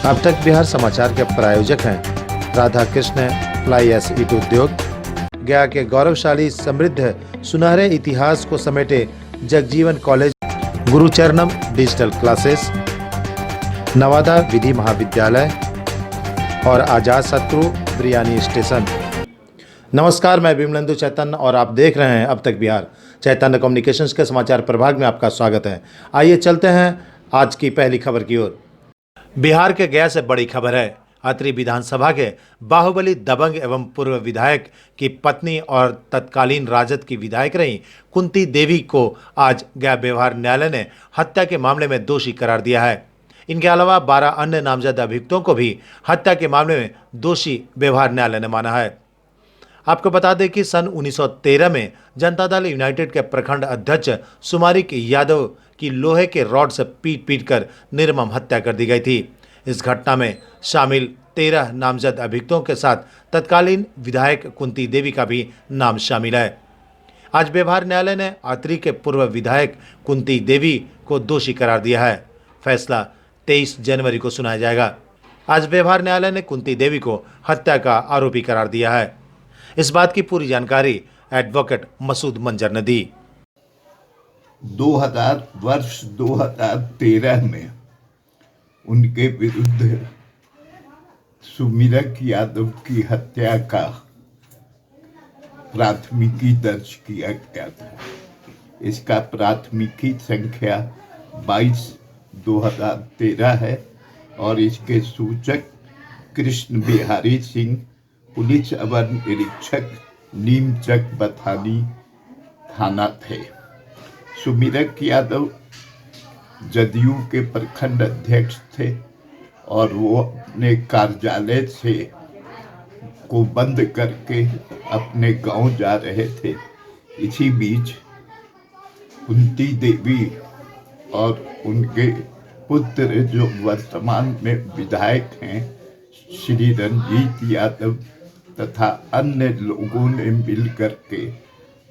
अब तक बिहार समाचार के प्रायोजक हैं राधा कृष्ण फ्लाई एस ईट उद्योग, गया के गौरवशाली समृद्ध सुनहरे इतिहास को समेटे Jagjivan college, Gurucharanam digital classes, Nawada विधि महाविद्यालय और आजाद शत्रु बिरयानी स्टेशन। नमस्कार, मैं विमलेंदु चैतन्य और आप देख रहे हैं अब तक बिहार। चैतन्य कम्युनिकेशंस के समाचार प्रभाग में आपका स्वागत है। आइए चलते हैं आज की पहली खबर की ओर। बिहार के गया से बड़ी खबर है। अत्रि विधानसभा के बाहुबली दबंग एवं पूर्व विधायक की पत्नी और तत्कालीन राजद की विधायक रही कुंती देवी को आज गया व्यवहार न्यायालय ने हत्या के मामले में दोषी करार दिया है। इनके अलावा 12 अन्य नामजद अभियुक्तों को भी हत्या के मामले में दोषी व्यवहार न्यायालय ने माना है। आपको बता दें कि सन 1913 में जनता दल यूनाइटेड के प्रखंड अध्यक्ष सुमारिक यादव की लोहे के रॉड से पीट कर निर्मम हत्या कर दी गई थी। इस घटना में शामिल 13 नामजद अभियुक्तों के साथ तत्कालीन विधायक कुंती देवी का भी नाम शामिल है। आज व्यवहार न्यायालय ने अत्रि के पूर्व विधायक कुंती देवी को दोषी करार दिया है। फैसला 23 जनवरी को सुनाया जाएगा। आज व्यवहार न्यायालय ने कुंती देवी को हत्या का आरोपी करार दिया है। इस बात की पूरी जानकारी एडवोकेट मसूद मंजर ने दी। 2013 में उनके विरुद्ध सुमिरक यादव की हत्या का प्राथमिकी दर्ज किया गया था। इसका प्राथमिकी संख्या 22/2013 है और इसके सूचक कृष्ण बिहारी सिंह, पुलिस अवर निरीक्षक नीमचक बथानी थाना थे। सुमिरक यादव जदयू के प्रखंड अध्यक्ष थे और वो अपने कार्यालय से को बंद करके अपने गांव जा रहे थे। इसी बीच कुंती देवी और उनके पुत्र जो वर्तमान में विधायक हैं श्री रंजीत यादव तथा अन्य लोगों ने मिलकर के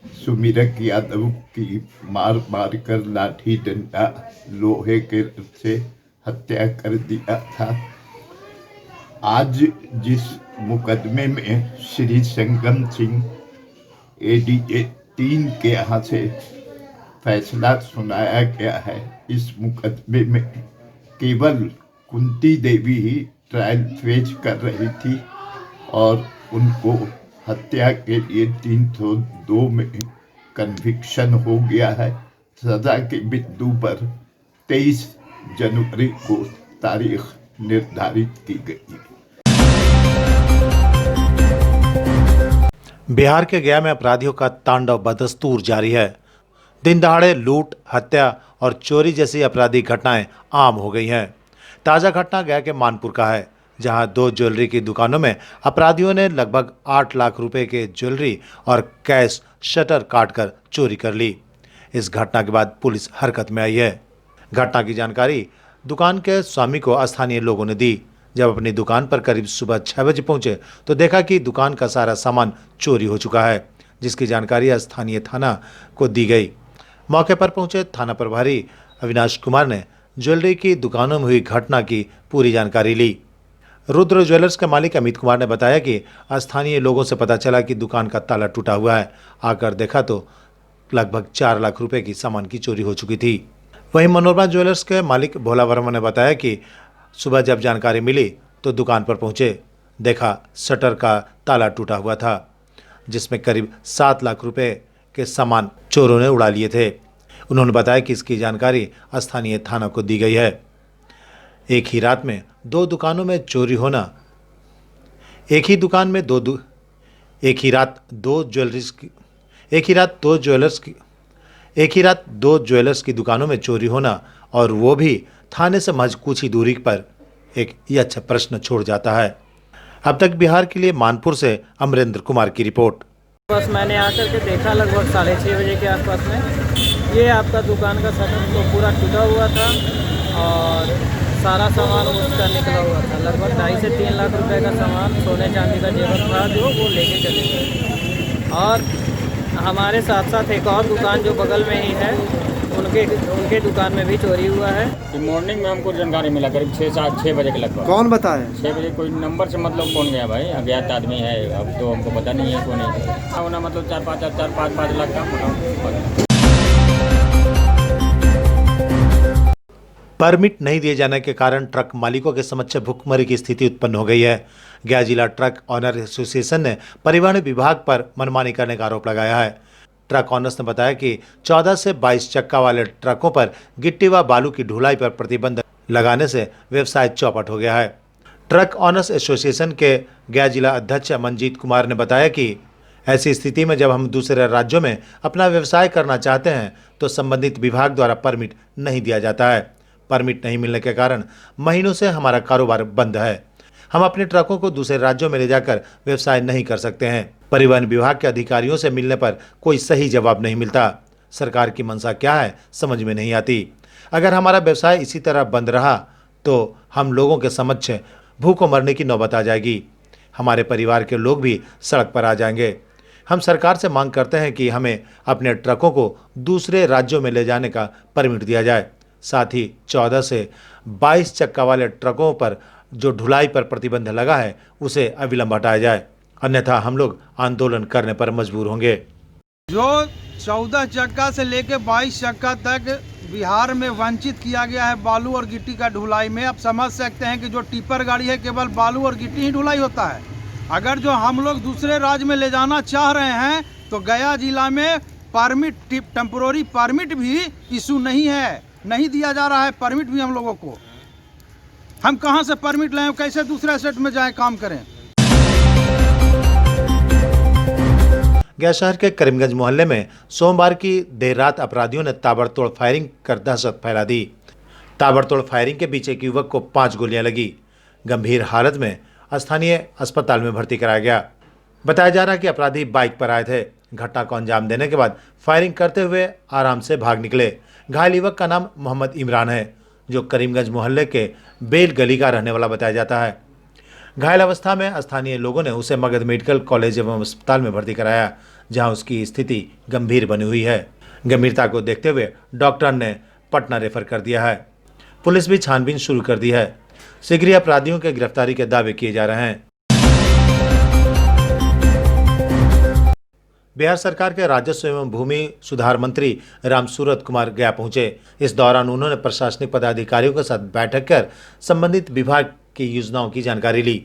सुमिरक यादव की मार कर लाठी डंडा लोहे के से हत्या कर दिया था। आज जिस मुकदमे में श्री संगम सिंह ADA 3 के यहाँ से फैसला सुनाया गया है, इस मुकदमे में केवल कुंती देवी ही ट्रायल फेज कर रही थी और उनको हत्या के लिए 302 में कन्विक्शन हो गया है। सजा के बिंदु पर 23 जनवरी को तारीख निर्धारित की गई। बिहार के गया में अपराधियों का तांडव बदस्तूर जारी है। दिन दहाड़े लूट, हत्या और चोरी जैसी आपराधिक घटनाएं आम हो गई हैं। ताज़ा घटना गया के मानपुर का है, जहां 2 ज्वेलरी की दुकानों में अपराधियों ने लगभग 8 लाख रुपए के ज्वेलरी और कैश शटर काटकर चोरी कर ली। इस घटना के बाद पुलिस हरकत में आई है। घटना की जानकारी दुकान के स्वामी को स्थानीय लोगों ने दी। जब अपनी दुकान पर करीब सुबह 6 बजे पहुंचे तो देखा कि दुकान का सारा सामान चोरी हो चुका है, जिसकी जानकारी स्थानीय थाना को दी गई। मौके पर पहुंचे थाना प्रभारी अविनाश कुमार ने ज्वेलरी की दुकानों में हुई घटना की पूरी जानकारी ली। रुद्र ज्वेलर्स के मालिक अमित कुमार ने बताया कि स्थानीय लोगों से पता चला कि दुकान का ताला टूटा हुआ है। आकर देखा तो लगभग 4 लाख रुपए की सामान की चोरी हो चुकी थी। वहीं मनोरमा ज्वेलर्स के मालिक भोला वर्मा ने बताया कि सुबह जब जानकारी मिली तो दुकान पर पहुंचे, देखा शटर का ताला टूटा हुआ था, जिसमें करीब 7 लाख रुपए के सामान चोरों ने उड़ा लिए थे। उन्होंने बताया कि इसकी जानकारी स्थानीय थाना को दी गई है। एक ही रात में 2 दुकानों में चोरी होना, एक ही रात 2 ज्वेलर्स की दुकानों में चोरी होना और वो भी थाने से महज कुछ ही दूरी पर एक यच्छ प्रश्न छोड़ जाता है। अब तक बिहार के लिए मानपुर से अमरेंद्र कुमार की रिपोर्ट। बस मैंने आकर के देखा लगभग 6:30 बजे के आसपास में ये आपका दुकान का शटर तो पूरा टूटा हुआ था और सारा सामान उसका निकला हुआ था। लगभग 2.5 से 3 लाख रुपए का सामान, सोने चांदी का जेवर था जो वो लेके चले गए। और हमारे साथ साथ एक और दुकान जो बगल में ही है उनके दुकान में भी चोरी हुआ है। कि मॉर्निंग में हमको जानकारी मिला करीब 6 बजे के लगभग। कौन बताया? 6 बजे कोई नंबर से मतलब कौन गया भाई, अज्ञात आदमी है, अब तो हमको पता नहीं है कौन है। होना मतलब 4-5 लाख का। परमिट नहीं दिए जाने के कारण ट्रक मालिकों के समक्ष भुखमरी की स्थिति उत्पन्न हो गई है। गया जिला ट्रक ऑनर एसोसिएशन ने परिवहन विभाग पर मनमानी करने का आरोप लगाया है। ट्रक ऑनर्स ने बताया कि 14 से 22 चक्का वाले ट्रकों पर गिट्टी व बालू की ढुलाई पर प्रतिबंध लगाने से व्यवसाय चौपट हो गया है। ट्रक ऑनर्स एसोसिएशन के गया जिला अध्यक्ष मनजीत कुमार ने बताया कि ऐसी स्थिति में जब हम दूसरे राज्यों में अपना व्यवसाय करना चाहते हैं तो संबंधित विभाग द्वारा परमिट नहीं दिया जाता है। परमिट नहीं मिलने के कारण महीनों से हमारा कारोबार बंद है। हम अपने ट्रकों को दूसरे राज्यों में ले जाकर व्यवसाय नहीं कर सकते हैं। परिवहन विभाग के अधिकारियों से मिलने पर कोई सही जवाब नहीं मिलता। सरकार की मंशा क्या है समझ में नहीं आती। अगर हमारा व्यवसाय इसी तरह बंद रहा तो हम लोगों के समक्ष भूखों मरने की नौबत आ जाएगी। हमारे परिवार के लोग भी सड़क पर आ जाएंगे। हम सरकार से मांग करते हैं कि हमें अपने ट्रकों को दूसरे राज्यों में ले जाने का परमिट दिया जाए। साथ ही 14 से 22 चक्का वाले ट्रकों पर जो ढुलाई पर प्रतिबंध लगा है उसे अविलंब हटाया जाए, अन्यथा हम लोग आंदोलन करने पर मजबूर होंगे। जो 14 चक्का से लेकर 22 चक्का तक बिहार में वंचित किया गया है बालू और गिट्टी का ढुलाई में, आप समझ सकते हैं कि जो टिपर गाड़ी है केवल बालू और गिट्टी ही ढुलाई होता है। अगर जो हम लोग दूसरे राज्य में ले जाना चाह रहे हैं तो गया जिला में परमिट, टेम्पोररी परमिट भी इशू नहीं है, नहीं दिया जा रहा है परमिट भी हम लोगों को। हम कहां से परमिट लें, कैसे दूसरे स्टेट में जाएं काम करें। गया शहर के करीमगंज मोहल्ले में सोमवार की देर रात अपराधियों ने ताबड़तोड़ फायरिंग कर दहशत फैला दी। ताबड़तोड़ फायरिंग के बीच एक युवक को 5 गोलियां लगी। गंभीर हालत में स्थानीय अस्पताल में भर्ती कराया गया। बताया जा रहा है कि अपराधी बाइक पर आए थे। घटना को अंजाम देने के बाद फायरिंग करते हुए आराम से भाग निकले। घायल युवक का नाम मोहम्मद इमरान है, जो करीमगंज मोहल्ले के बेल गली का रहने वाला बताया जाता है। घायल अवस्था में स्थानीय लोगों ने उसे मगध मेडिकल कॉलेज एवं अस्पताल में भर्ती कराया, जहां उसकी स्थिति गंभीर बनी हुई है। गंभीरता को देखते हुए डॉक्टर ने पटना रेफर कर दिया है। पुलिस भी छानबीन शुरू कर दी है। शीघ्र ही अपराधियों के गिरफ्तारी के दावे किए जा रहे हैं। बिहार सरकार के राजस्व एवं भूमि सुधार मंत्री रामसूरत कुमार गया पहुंचे। इस दौरान उन्होंने प्रशासनिक पदाधिकारियों के साथ बैठक कर संबंधित विभाग की योजनाओं की जानकारी ली।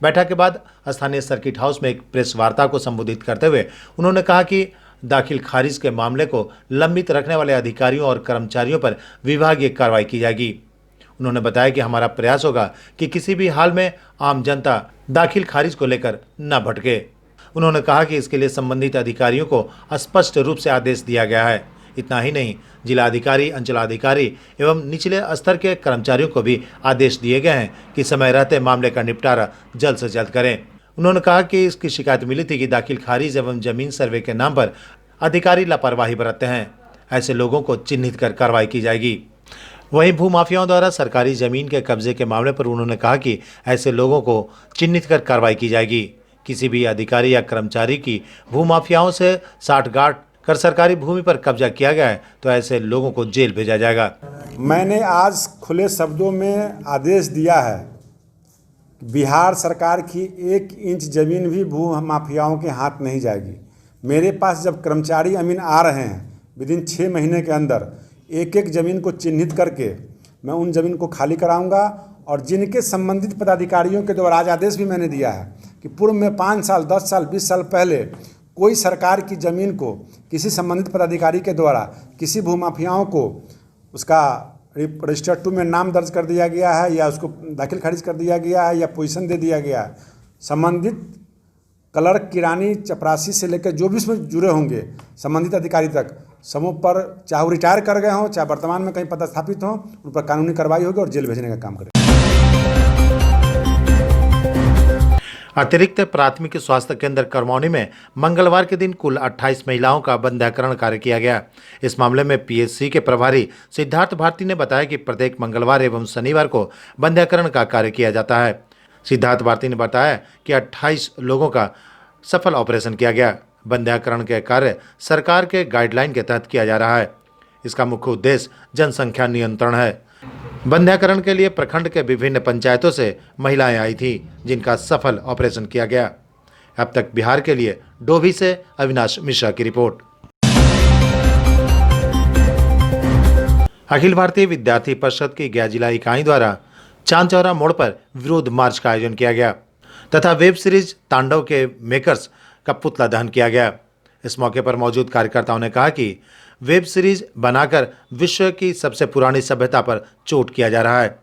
बैठक के बाद स्थानीय सर्किट हाउस में एक प्रेस वार्ता को संबोधित करते हुए उन्होंने कहा कि दाखिल खारिज के मामले को लंबित रखने वाले अधिकारियों और कर्मचारियों पर विभागीय कार्रवाई की जाएगी। उन्होंने बताया कि हमारा प्रयास होगा कि किसी भी हाल में आम जनता दाखिल खारिज को लेकर न भटके। उन्होंने कहा कि इसके लिए संबंधित अधिकारियों को स्पष्ट रूप से आदेश दिया गया है। इतना ही नहीं, जिलाधिकारी, अंचलाधिकारी एवं निचले स्तर के कर्मचारियों को भी आदेश दिए गए हैं कि समय रहते मामले का निपटारा जल्द से जल्द करें। उन्होंने कहा कि इसकी शिकायत मिली थी कि दाखिल खारिज एवं जमीन सर्वे के नाम पर अधिकारी लापरवाही बरतते हैं। ऐसे लोगों को चिन्हित कर कार्रवाई की जाएगी। वहीं भूमाफियाओं द्वारा सरकारी जमीन के कब्जे के मामले पर उन्होंने कहा कि ऐसे लोगों को चिन्हित कर कार्रवाई की जाएगी। किसी भी अधिकारी या कर्मचारी की भूमाफियाओं से साठगांठ कर सरकारी भूमि पर कब्जा किया गया है तो ऐसे लोगों को जेल भेजा जाएगा। मैंने आज खुले शब्दों में आदेश दिया है, बिहार सरकार की 1 इंच ज़मीन भी भू माफियाओं के हाथ नहीं जाएगी। मेरे पास जब कर्मचारी अमीन आ रहे हैं, विदिन 6 महीने के अंदर एक एक ज़मीन को चिन्हित करके मैं उन ज़मीन को खाली कराऊंगा। और जिनके संबंधित पदाधिकारियों के द्वारा आज आदेश भी मैंने दिया है कि पूर्व में 5 साल, 10 साल, 20 साल पहले कोई सरकार की ज़मीन को किसी संबंधित पदाधिकारी के द्वारा किसी भूमाफियाओं को उसका रजिस्टर 2 में नाम दर्ज कर दिया गया है या उसको दाखिल खारिज कर दिया गया है या पोजीशन दे दिया गया है, संबंधित क्लर्क, किरानी, चपरासी से लेकर जो भी इसमें जुड़े होंगे संबंधित अधिकारी तक, समूह पर चाहे वो रिटायर कर गए हों, चाहे वर्तमान में कहीं पदस्थापित हों, उन पर कानूनी कार्रवाई होगी और जेल भेजने का काम करें। अतिरिक्त प्राथमिक स्वास्थ्य केंद्र करमौनी में मंगलवार के दिन कुल 28 महिलाओं का बंध्याकरण कार्य किया गया। इस मामले में पीएचसी के प्रभारी सिद्धार्थ भारती ने बताया कि प्रत्येक मंगलवार एवं शनिवार को बंध्याकरण का कार्य किया जाता है। सिद्धार्थ भारती ने बताया कि 28 लोगों का सफल ऑपरेशन किया गया। बंध्याकरण के कार्य सरकार के गाइडलाइन के तहत किया जा रहा है। इसका मुख्य उद्देश्य जनसंख्या नियंत्रण है। बंध्याकरण के लिए प्रखंड के विभिन्न पंचायतों से महिलाएं आई थी, जिनका सफल ऑपरेशन किया गया। अब तक बिहार के लिए डोभी से अविनाश मिश्रा की रिपोर्ट। अखिल भारतीय विद्यार्थी परिषद की गया जिला इकाई द्वारा चांद चौरा मोड़ पर विरोध मार्च का आयोजन किया गया तथा वेब सीरीज तांडव के मेकर्स का पुतला दहन किया गया। इस मौके पर मौजूद कार्यकर्ताओं ने कहा कि वेब सीरीज बनाकर विश्व की सबसे पुरानी सभ्यता पर चोट किया जा रहा है,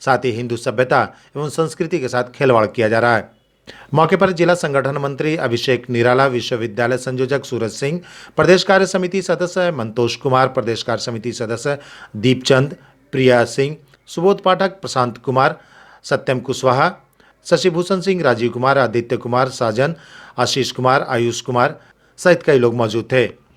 साथ ही हिंदू सभ्यता एवं संस्कृति के साथ खिलवाड़ किया जा रहा है। मौके पर जिला संगठन मंत्री अभिषेक निराला, विश्वविद्यालय संयोजक सूरज सिंह, प्रदेश कार्य समिति सदस्य मंतोष कुमार, प्रदेश कार्य समिति सदस्य दीपचंद, प्रिया सिंह, सुबोध पाठक, प्रशांत कुमार, सत्यम कुशवाहा, शशिभूषण सिंह, राजीव कुमार, आदित्य कुमार, साजन, आशीष कुमार, आयुष कुमार सहित कई लोग मौजूद थे।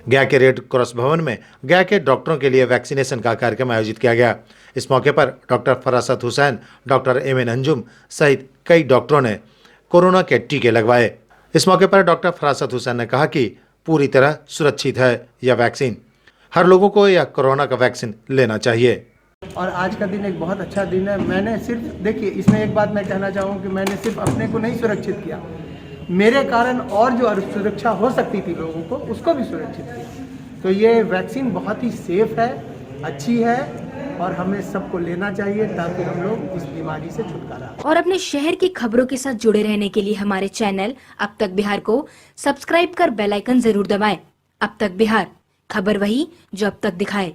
गया के रेड क्रॉस भवन में गया के डॉक्टरों के लिए वैक्सीनेशन का कार्यक्रम आयोजित किया गया। इस मौके पर doctor फरासत Hussain, doctor M.N.. Anjum सहित कई डॉक्टरों ने कोरोना के टीके लगवाए। इस मौके पर डॉक्टर फरासत हुसैन ने कहा कि पूरी तरह सुरक्षित है यह वैक्सीन, हर लोगों को यह कोरोना का वैक्सीन लेना चाहिए। और आज का दिन एक बहुत अच्छा दिन है। मैंने सिर्फ देखिए, इसमें एक बात मैं कहना चाहूँ कि मैंने सिर्फ अपने को नहीं सुरक्षित किया, मेरे कारण और जो सुरक्षा हो सकती थी लोगों को, उसको भी सुरक्षित किया। तो ये वैक्सीन बहुत ही सेफ है, अच्छी है और हमें सबको लेना चाहिए ताकि हम लोग इस बीमारी से छुटकारा। और अपने शहर की खबरों के साथ जुड़े रहने के लिए हमारे चैनल अब तक बिहार को सब्सक्राइब कर बेल आइकन जरूर दबाएं। अब तक बिहार, खबर वही जो अब तक दिखाए।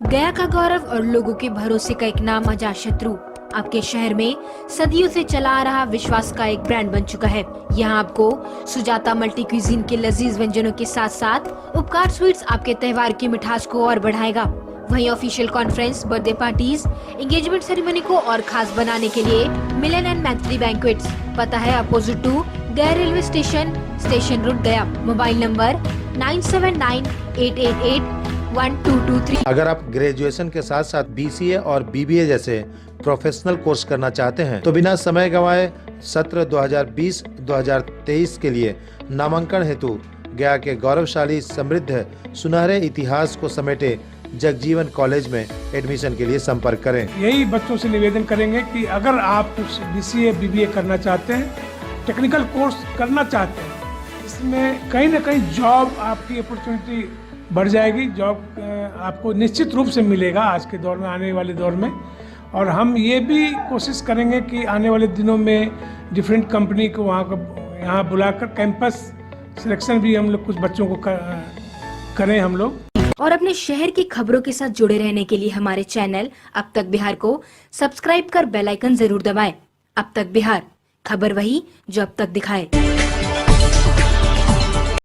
गया का गौरव और लोगों के भरोसे का एक नाम अजातशत्रु आपके शहर में सदियों से चला आ रहा विश्वास का एक ब्रांड बन चुका है। यहाँ आपको सुजाता मल्टी क्यूजीन के लजीज व्यंजनों के साथ साथ उपकार स्वीट्स आपके त्योहार की मिठास को और बढ़ाएगा। वहीं official conference, birthday parties, engagement ceremony को और खास बनाने के लिए मिलन एंड मैत्री बैंक्वेट्स, पता है अपोजिट टू गया रेलवे स्टेशन, स्टेशन रोड गया। Mobile number 9798881223। अगर आप ग्रेजुएशन के साथ साथ BCA और BBA जैसे प्रोफेशनल कोर्स करना चाहते हैं तो बिना समय गंवाए सत्र 2020-2023 के लिए नामांकन हेतु गया के गौरवशाली समृद्ध सुनहरे इतिहास को समेटे जगजीवन कॉलेज में एडमिशन के लिए संपर्क करें। यही बच्चों से निवेदन करेंगे कि अगर आप BCA BBA करना चाहते हैं, टेक्निकल कोर्स करना चाहते हैं, इसमें कहीं ना कहीं जॉब आपकी अपॉर्चुनिटी बढ़ जाएगी, जॉब आपको निश्चित रूप से मिलेगा आज के दौर में, आने वाले दौर में। और हम ये भी कोशिश करेंगे कि आने वाले दिनों में डिफरेंट कंपनी को यहाँ बुलाकर कैंपस सिलेक्शन भी हम लोग कुछ बच्चों को करें हम लोग। और अपने शहर की खबरों के साथ जुड़े रहने के लिए हमारे चैनल अब तक बिहार को सब्सक्राइब कर बेल आइकन जरूर दबाएं। अब तक बिहार, खबर वही जो अब तक दिखाए।